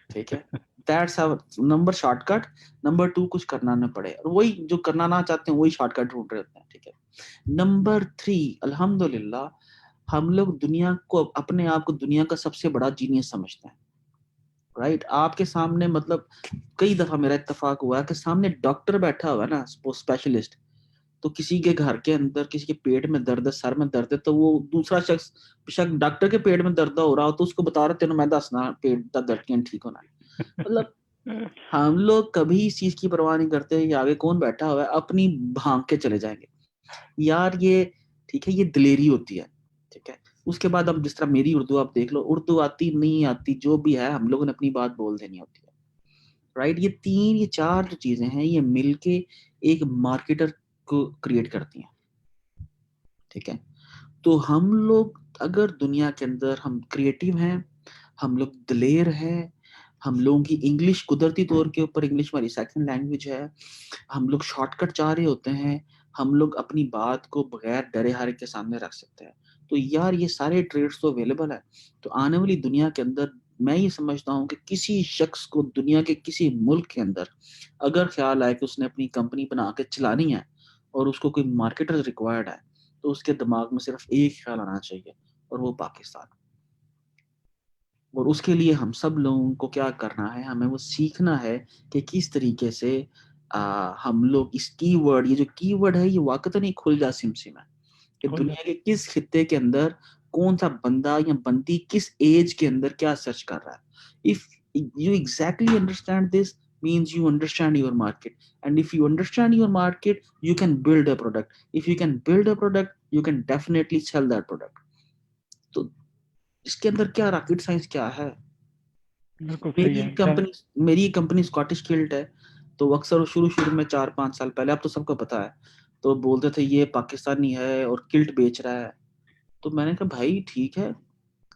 ठीक है। That's our number shortcut. Number two, कुछ करना ना पड़े, और वही जो करना ना चाहते हैं वही शॉर्टकट ढूंढ रहे होते हैं, ठीक है। नंबर थ्री, अल्हम्दुलिल्लाह हम लोग दुनिया को, अपने आप को दुनिया का सबसे बड़ा जीनियस समझते हैं, राइट। आपके सामने मतलब कई दफा मेरा इत्तेफाक हुआ है कि सामने डॉक्टर बैठा हुआ है ना, स्पेशलिस्ट, तो किसी के घर के अंदर किसी के पेट में दर्द है, सर में दर्द है, तो वो दूसरा शख्स बेशक डॉक्टर के पेट में दर्द हो रहा हो तो उसको बता रहे तेन मैं दसना पेट का दर्द क्यों ठीक होना है। मतलब हम लोग कभी इस चीज की परवाह नहीं करते ये आगे कौन बैठा हुआ है, अपनी भांग के चले जाएंगे यार, ये ठीक है, ये दिलेरी होती है, ठीक है। उसके बाद अब जिस तरह मेरी उर्दू आप देख लो, उर्दू आती नहीं आती जो भी है, हम लोगों ने अपनी बात बोल देनी होती है, राइट। ये तीन ये चार जो चीजें हैं ये मिलके एक मार्केटर को क्रिएट करती हैं, ठीक है। तो हम लोग अगर दुनिया के अंदर हम क्रिएटिव हैं, हम लोग दिलेर हैं, हम लोगों की इंग्लिश कुदरती तौर के ऊपर इंग्लिश हमारी सेकंड लैंग्वेज है, हम लोग शॉर्टकट चाह रहे होते हैं, हम लोग अपनी बात को बगैर डरे हारे के सामने रख सकते हैं, तो यार ये सारे ट्रेड्स तो अवेलेबल है। तो आने वाली दुनिया के अंदर मैं ये समझता हूँ कि किसी शख्स को दुनिया के किसी मुल्क के अंदर अगर ख्याल आए कि उसने अपनी कंपनी बना के चलानी है और उसको कोई मार्केटर रिक्वायर्ड है, तो उसके दिमाग में सिर्फ एक ख्याल आना चाहिए और वो पाकिस्तान। और उसके लिए हम सब लोगों को क्या करना है, हमें वो सीखना है कि किस तरीके से हम लोग इस कीवर्ड, ये जो कीवर्ड है ये वाकई नहीं खुल जा सिमसिम है कि दुनिया के किस खित्ते के अंदर कौन सा बंदा या बंदी किस एज के अंदर क्या सर्च कर रहा है। If you exactly understand this means you understand your market, and if you understand your market you can build a product. If you can build a product you can definitely sell that product. तो इसके अंदर क्या rocket science क्या है। बिल्कुल सही है। मेरी कंपनी स्कॉटिश किल्ट है, तो अक्सर शुरू शुरू में 4-5 साल पहले, अब तो सबको पता है, तो बोलते थे ये पाकिस्तानी है और किल्ट बेच रहा है। तो मैंने कहा भाई ठीक है,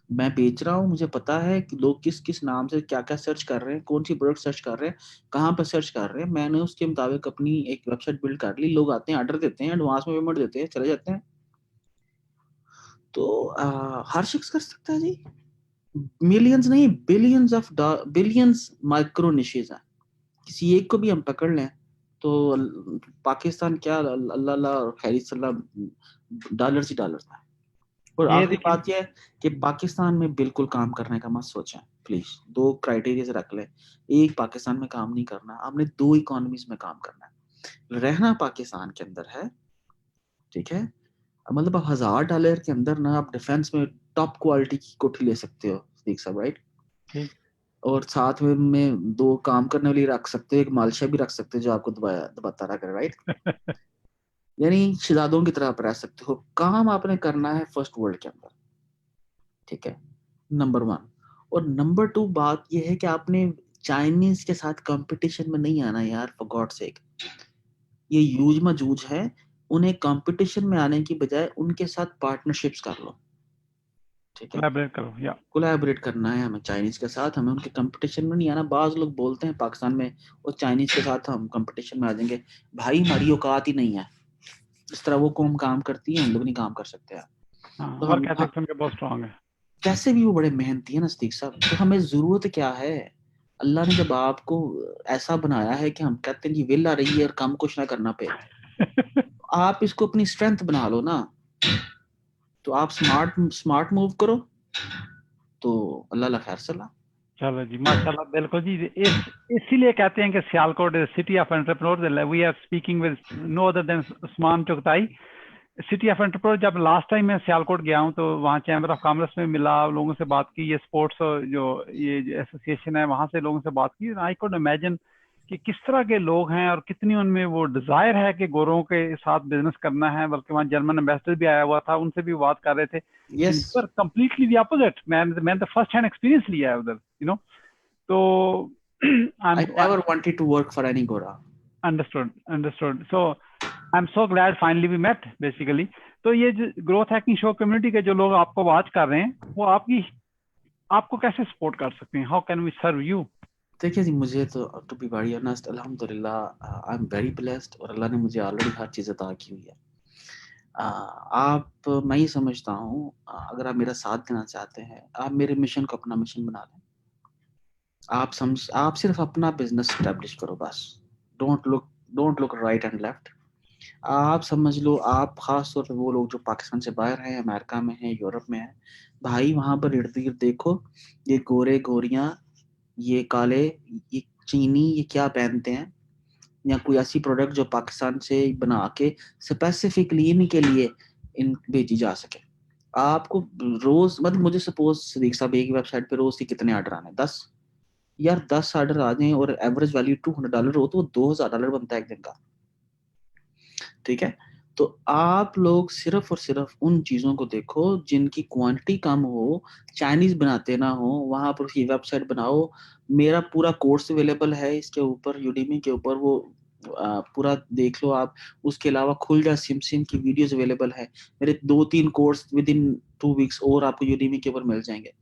मैं बेच रहा हूँ, मुझे पता है कि लोग किस किस नाम से क्या क्या सर्च कर रहे हैं, कौन सी प्रोडक्ट सर्च कर रहे हैं, कहाँ पर सर्च कर रहे हैं। मैंने उसके मुताबिक अपनी एक वेबसाइट बिल्ड कर ली, लोग आते हैं ऑर्डर देते हैं, एडवांस में पेमेंट देते हैं, चले जाते हैं। तो हर शख्स कर सकता है जी, मिलियंस नहीं बिलियंस माइक्रो निशेज हैं, किसी एक को भी हम पकड़ लें तो पाकिस्तान क्या अल्लाह अल्लाह खैरी सल्लल्लाह डॉलर ही डॉलर था। और ये आखिरी देखिए, बात यह है कि पाकिस्तान में बिल्कुल काम करने का मत सोचें प्लीज, दो क्राइटेरिया से रख लें। एक, पाकिस्तान में काम नहीं करना, आपने दो इकोनॉमीज में काम करना है। रहना पाकिस्तान के अंदर है, ठीक है, मतलब आप $1000 के अंदर ना आप डिफेंस में टॉप क्वालिटी की कोठी ले सकते हो, देख सब, राइट। ठीक। और साथ में दो काम करने वाली रख सकते हो, एक मालशा भी रख सकते हो जो आपको दबाता रहा करे, राइट। यानी शहजादों की तरह आप रह सकते हो। काम आपने करना है फर्स्ट वर्ल्ड के अंदर, ठीक है, नंबर वन। और नंबर टू बात यह है कि आपने चाइनीज के साथ कंपटीशन में नहीं आना यार, फॉर गॉड सेक। ये यूज मजूज है, उन्हें कंपटीशन में आने की बजाय उनके साथ पार्टनरशिप्स कर लो, ठीक है। कोलैबोरेट करो या कोलैबोरेट करना है हमें चाइनीज के साथ, हमें उनके कंपटीशन में नहीं आना। बाज लोग बोलते हैं पाकिस्तान में और चाइनीज के साथ हम कंपटीशन में आ जाएंगे, भाई हमारी औकात ही नहीं है, इस तरह वो कौम काम करती है हम लोग नहीं काम कर सकते हैं। हाँ, तो वर्क हम एथिक्स उनके बहुत स्ट्रांग है। कैसे भी वो बड़े मेहनती है नजदीक साहब, तो हमें जरूरत क्या है, अल्लाह ने जब आपको ऐसा बनाया है कि हम कहते हैं जी विल आ रही है और काम कुछ ना करना पे, आप इसको अपनी स्ट्रेंथ बना लो ना। तो आप स्मार्ट मूव करो, तो अल्लाह खैर सलाह। चलो जी, माशाल्लाह, बिल्कुल जी। इसीलिए कहते हैं कि Sialkot is city of entrepreneurs. We are speaking with no other than Usman Chughtai, city of entrepreneur, जब लास्ट टाइम मैं सियालकोट गया हूँ तो वहाँ चैम्बर ऑफ कॉमर्स में मिला, लोगों से बात की, ये स्पोर्ट्स जो ये एसोसिएशन है वहाँ से लोगों से बात की, आई कुड इमेजिन कि किस तरह के लोग हैं और कितनी उनमें वो डिजायर है कि गोरों के साथ बिजनेस करना है। बल्कि वहाँ जर्मन एम्बेसडर भी आया हुआ था, उनसे भी बात कर रहे थे, यस, पर कम्प्लीटली द अपोजिट। मैंने तो फर्स्ट हैंड एक्सपीरियंस लिया है उधर, तो I I am never wanted to work for any गोरा। Understood. So I am so glad finally we met basically. तो ये जो ग्रोथ हैकिंग शो कम्युनिटी के जो लोग आपको वॉच कर रहे हैं, वो आपको कैसे सपोर्ट कर सकते हैं? How can we serve you? देखिए जी, मुझे तो टू बी वेरी ऑनेस्ट, अल्हम्दुलिल्लाह आई एम वेरी ब्लेस्ड, और अल्लाह ने मुझे ऑलरेडी हर चीज़ अता की हुई है। आप, मैं ये समझता हूँ, अगर आप मेरा साथ देना चाहते हैं, आप मेरे मिशन को अपना मिशन बना लें। आप सिर्फ अपना बिजनेस स्टैब्लिश करो बस। Don't look right and left. आप समझ लो, आप खास तौर पे वो लोग जो पाकिस्तान से बाहर हैं, अमेरिका में हैं, यूरोप में हैं, भाई वहां पर इर्द गिर्द देखो, ये गोरे गोरियां, ये काले, ये चीनी, ये क्या पहनते हैं, या कोई ऐसी प्रोडक्ट जो पाकिस्तान से बना के स्पेसिफिकली इनके लिए इन भेजी जा सके। आपको रोज, मतलब मुझे सपोज सदीक साहब एक वेबसाइट पे रोज के कितने ऑर्डर आने, 10। यार 10 ऑर्डर आ जाएं और एवरेज वैल्यू $200 हो, तो वो $2000 बनता है एक दिन का। ठीक है, तो आप लोग सिर्फ और सिर्फ उन चीजों को देखो जिनकी क्वांटिटी कम हो, चाइनीज बनाते ना हो, वहां पर उसकी वेबसाइट बनाओ। मेरा पूरा कोर्स अवेलेबल है इसके ऊपर, यूडीमी के ऊपर, वो पूरा देख लो आप। उसके अलावा खुल जा सिम सिम की वीडियोस अवेलेबल है। मेरे 2-3 कोर्स विद इन 2 वीक्स और आपको यूडीमी के ऊपर मिल जाएंगे।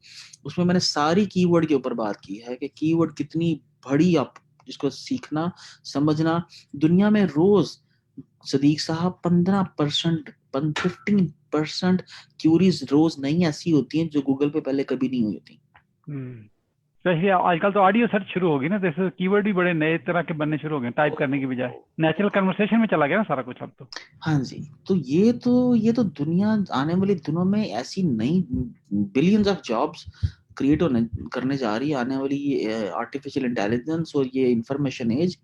उसमें मैंने सारी कीवर्ड के ऊपर बात की है कि कीवर्ड कितनी बड़ी, आप जिसको सीखना समझना। दुनिया में रोज सदीक साहब 15%, 15% क्यूरीज रोज नई ऐसी होती हैं जो गूगल पे पहले कभी नहीं हुई होती। स्पेशली आजकल तो ऑडियो सर्च शुरू होगी ना, जैसे कीवर्ड भी बड़े नए तरह के बनने शुरू हो गए, टाइप करने की बजाय नेचुरल कन्वर्सेशन में चला गया ना सारा कुछ अब तो। हाँ जी, तो ये तो दुनिया आने वाले दिनों में ऐसी नई बिलियंस ऑफ जॉब्स क्रिएट होने करने जा रही है, आने वाली ये आर्टिफिशियल इंटेलिजेंस और ये इंफॉर्मेशन एज,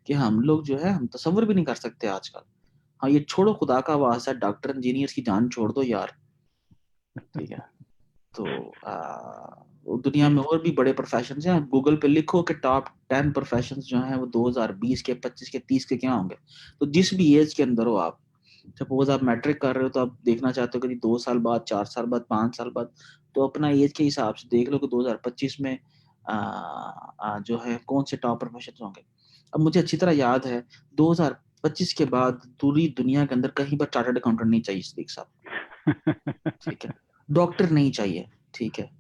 कि हम लोग जो है हम तसव्वुर भी नहीं कर सकते आजकल। हाँ, ये छोड़ो, खुदा का वास्ता डॉक्टर इंजीनियर्स की जान छोड़ दो यार। ठीक है, तो वो दुनिया जी। में और भी बड़े प्रोफेशन हैं। गूगल पे लिखो कि टॉप 10 प्रोफेशन जो हैं वो 2020 के, 25 के, 30 के क्या होंगे। तो जिस भी एज के अंदर हो आप, सपोज आप मैट्रिक कर रहे हो, तो आप देखना चाहते हो कि 2 साल बाद, 4 साल बाद, 5 साल बाद, तो अपना एज के हिसाब से देख लो कि 2025 में जो है कौन से टॉप प्रोफेशन होंगे। अब मुझे अच्छी तरह याद है, 2025 के बाद पूरी दुनिया के अंदर कहीं पर चार्टर्ड अकाउंटेंट नहीं चाहिए सदीक साहब। ठीक है, डॉक्टर नहीं चाहिए। ठीक है,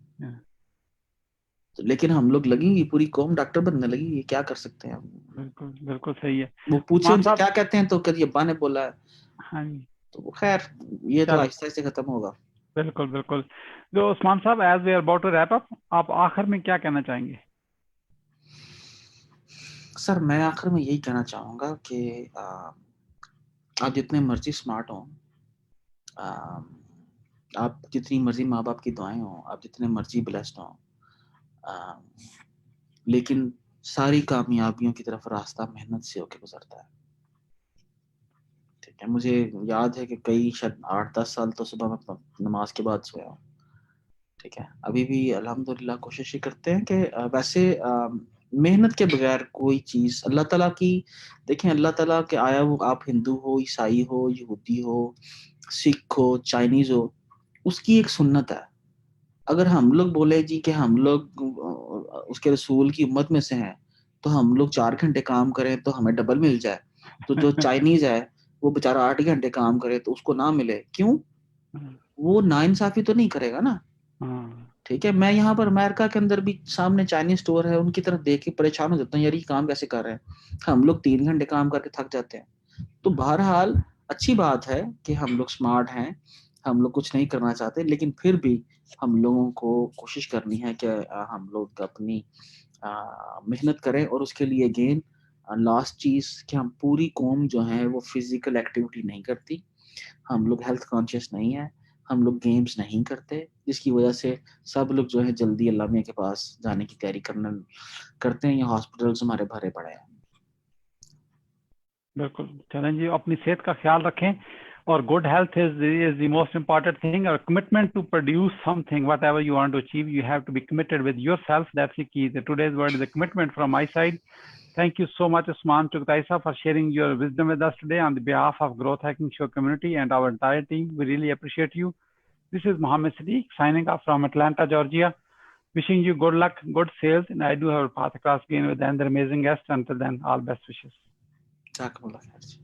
तो लेकिन हम लोग लगेंगे, पूरी कौम डॉक्टर बनने लगी, ये क्या कर सकते हैं हम। बिल्कुल बिल्कुल सही है। वो पूछे उस्मान उनसे साहब। क्या कहते हैं, तो कभी अब्बा ने बोला है। हाँ जी। तो वो खैर, ये तो चलो, आहिस्ता आहिस्ता खत्म होगा। बिल्कुल बिल्कुल। जो उस्मान साहब, as we are about to wrap up, आप आखिर में क्या कहना चाहेंगे? सर, मैं आखिर में यही कहना चाहूंगा कि आप जितने मर्जी स्मार्ट हो, आ, आप जितनी मर्जी माँ बाप की दुआएं हो, आप जितने मर्जी ब्लेस्ड हो, आ, लेकिन सारी कामयाबियों की तरफ रास्ता मेहनत से होके गुजरता है। ठीक है, मुझे याद है कि कई, शायद 8-10 साल तो सुबह में नमाज के बाद सोया हूँ। ठीक है, अभी भी अल्हम्दुलिल्लाह कोशिश ही करते हैं कि वैसे मेहनत के बगैर कोई चीज़ अल्लाह ताला की, देखें अल्लाह ताला के आया, वो आप हिंदू हो, ईसाई हो, यहूदी हो, सिख हो, चाइनीज हो, उसकी एक सुन्नत है। अगर हम लोग बोले जी कि हम लोग उसके रसूल की उम्मत में से हैं, तो हम लोग 4 घंटे काम करें तो हमें डबल मिल जाए, तो जो चाइनीज है वो बेचारा 8 घंटे काम करे तो उसको ना मिले, क्यों? वो नाइंसाफी तो नहीं करेगा ना। हाँ। ठीक है, मैं यहाँ पर अमेरिका के अंदर भी सामने चाइनीज स्टोर है, उनकी तरफ देख के परेशान हो जाता हूँ, यार ये काम कैसे कर रहे हैं। हम लोग 3 घंटे काम करके थक जाते हैं। तो बहरहाल अच्छी बात है कि हम लोग स्मार्ट हैं, हम लोग कुछ नहीं करना चाहते, लेकिन फिर भी हम लोगों को कोशिश करनी है कि हम लोग अपनी मेहनत करें। और उसके लिए अगेन लास्ट चीज, कि हम पूरी कौम जो है वो फिजिकल एक्टिविटी नहीं करती, हम लोग हेल्थ कॉन्शियस नहीं है, हम लोग गेम्स नहीं करते, जिसकी वजह से सब लोग जो है जल्दी अल्लाह मियां के पास जाने की तैयारी करना करते हैं, या हॉस्पिटल्स हमारे भरे पड़े हैं। बिल्कुल। चलें जी, अपनी सेहत का ख्याल रखें। or good health is the most important thing, or commitment to produce something, whatever you want to achieve. You have to be committed with yourself. That's the key. Today's word is a commitment from my side. Thank you so much, Usman Chugtaisa, for sharing your wisdom with us today on the behalf of Growth Hacking Show community and our entire team. We really appreciate you. This is Mohammed Sadiq signing off from Atlanta, Georgia. Wishing you good luck, good sales, and I do have a path across again with another amazing guest. Until then, all best wishes. Jazakumullah khair.